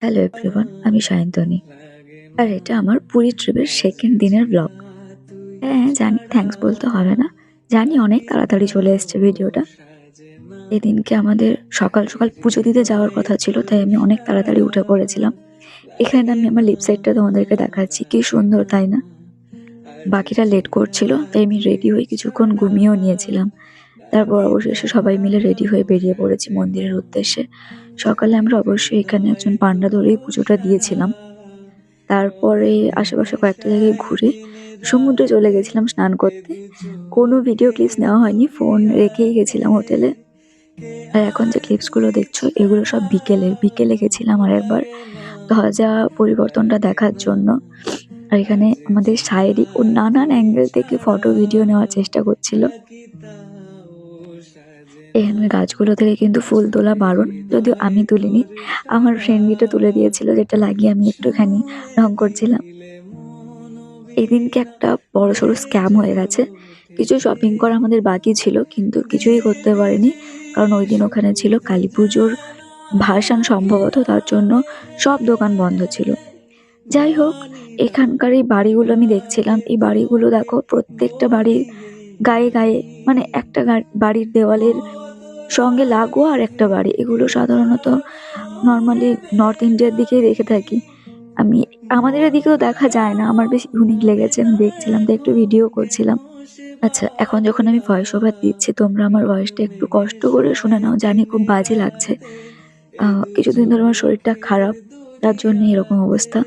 Hello everyone, আমি সায়ন্তনী। আর এটা আমার পুরী ট্রিপের সেকেন্ড দিনের ব্লগ। হ্যাঁ, জানি থ্যাঙ্কস বলতে হবে না। জানি অনেক তাড়াতাড়ি চলে এসছে ভিডিওটা। এদিনকে আমাদের সকাল, সকাল পুজো দিতে যাওয়ার কথা ছিল, তাই আমি অনেক তাড়াতাড়ি উঠে পড়েছিলাম। এখানে আমি আমার লিপ সাইডটা তোমাদেরকে দেখাচ্ছি। কি সুন্দর, তাই না? বাকিরা লেট করছিল, তাই আমি রেডি হয়ে কিছুক্ষণ ঘুমিয়েও নিয়েছিলাম। তারপর অবশেষে সবাই মিলে রেডি হয়ে বেরিয়ে পড়েছি মন্দিরের উদ্দেশ্যে। সকালে আমরা অবশ্যই এখানে একজন পান্ডা ধরেই পুজোটা দিয়েছিলাম। তারপরে আশেপাশে কয়েকটা জায়গায় ঘুরে সমুদ্রে চলে গেছিলাম স্নান করতে। কোনো ভিডিও ক্লিপস নেওয়া হয়নি, ফোন রেখেই গেছিলাম হোটেলে। আর এখন যে ক্লিপসগুলো দেখছো এগুলো সব বিকেলের। বিকেলে গেছিলাম আরেকবার ধ্বজা পরিবর্তনটা দেখার জন্য। আর এখানে আমাদের শায়েরি ও নানান অ্যাঙ্গেল থেকে ফটো ভিডিও নেওয়ার চেষ্টা করছিল। এখানের গাছগুলো থেকে কিন্তু ফুল তোলা বারণ, যদিও আমি তুলিনি। আমার ফ্রেন্ড তুলে দিয়েছিল, যেটা লাগিয়ে আমি একটুখানি রং করছিলাম। এদিনকে একটা বড়সড় স্ক্যাম হয়ে গেছে। কিছু শপিং করা আমাদের বাকি ছিল, কিন্তু কিছুই করতে পারিনি। কারণ ওইদিন ওখানে ছিল কালীপুজোর ভাসান সম্ভবত, তার জন্য সব দোকান বন্ধ ছিল। যাই হোক, এখানকার এই বাড়িগুলো আমি দেখছিলাম। এই বাড়িগুলো দেখো, প্রত্যেকটা বাড়ির গায়ে, গায়ে মানে একটা বাড়ির দেওয়ালের সঙ্গে লাগোয়া আরেকটা বাড়ি। এগুলো সাধারণত নরমালি নর্থ ইন্ডিয়ার দিকেই দেখে থাকি। আমি আমাদের এদিকেও দেখা যায় না। আমার বেশ ইউনিক লেগেছে। আমি দেখছিলাম, তাই একটু ভিডিও করছিলাম। আচ্ছা, এখন যখন আমি ভয়েস ওভার দিচ্ছি, তোমরা আমার ভয়েসটা একটু কষ্ট করে শুনে নাও। জানি খুব বাজে লাগছে। কিছুদিন ধরে আমার শরীরটা খারাপ, তার জন্য এরকম অবস্থা।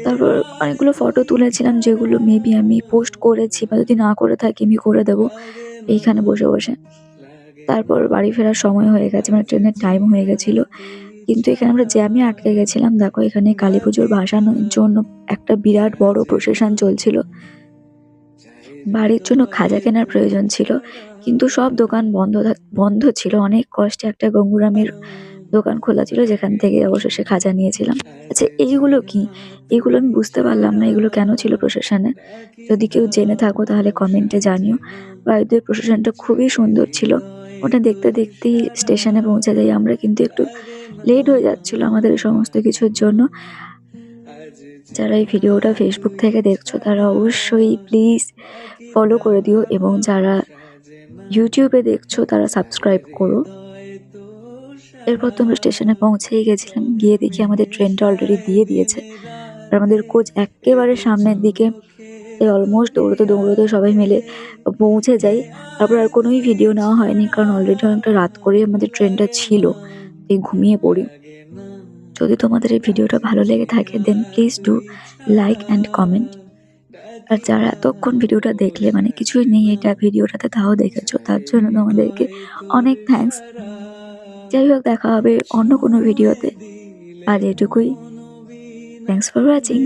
তারপর অনেকগুলো ফটো তুলেছিলাম, যেগুলো মেবি আমি পোস্ট করেছি, বা যদি না করে থাকি আমি করে দেবো এইখানে বসে, বসে। তারপর বাড়ি ফেরার সময় হয়ে গেছে, মানে ট্রেনের টাইম হয়ে গেছিল। কিন্তু এখানে আমরা জ্যামে আটকে গেছিলাম। দেখো, এখানে কালীপুজোর ভাসানের জন্য একটা বিরাট বড় প্রসেশন চলছিল। বাড়ির জন্য খাজা কেনার প্রয়োজন ছিল, কিন্তু সব দোকান বন্ধ ছিল। অনেক কষ্টে একটা গঙ্গুরামের দোকান খোলা ছিল, যেখান থেকে অবশেষে খাজা নিয়েছিলাম। আচ্ছা, এইগুলো কি? এগুলো আমি বুঝতে পারলাম না, এগুলো কেন ছিল প্রসেশনে? যদি কেউ জেনে থাকো তাহলে কমেন্টে জানিও। বাড়িতে প্রসেশনটা খুবই সুন্দর ছিল। ওটা দেখতে দেখতেই স্টেশনে পৌঁছে যাই আমরা, কিন্তু একটু লেট হয়ে যাচ্ছিল আমাদের এই সমস্ত কিছুর জন্য। যারা এই ভিডিওটা ফেসবুক থেকে দেখছো তারা অবশ্যই প্লিজ ফলো করে দিও, এবং যারা ইউটিউবে দেখছো তারা সাবস্ক্রাইব করো। এরপর তো আমরা স্টেশনে পৌঁছেই গেছিলাম। গিয়ে দেখি আমাদের ট্রেনটা অলরেডি দিয়ে দিয়েছে। আর আমাদের কোচ এক্কেবারে সামনের দিকে। তাই অলমোস্ট দৌড়তে দৌড়তে সবাই মিলে পৌঁছে যাই। তারপর আর কোনোই ভিডিও নেওয়া হয়নি, কারণ অলরেডি অনেকটা রাত করেই আমাদের ট্রেনটা ছিল। তাই ঘুমিয়ে পড়ি। যদি তোমাদের এই ভিডিওটা ভালো লেগে থাকে, then please do like and comment. আর যারা এতক্ষণ ভিডিওটা দেখলে, মানে কিছুই নেই এটা ভিডিওটাতে, তাও দেখেছো, তার জন্য তোমাদেরকে অনেক থ্যাঙ্কস। যাই হোক, দেখা হবে অন্য কোনো ভিডিওতে। আজ এটুকুই। Thanks for watching.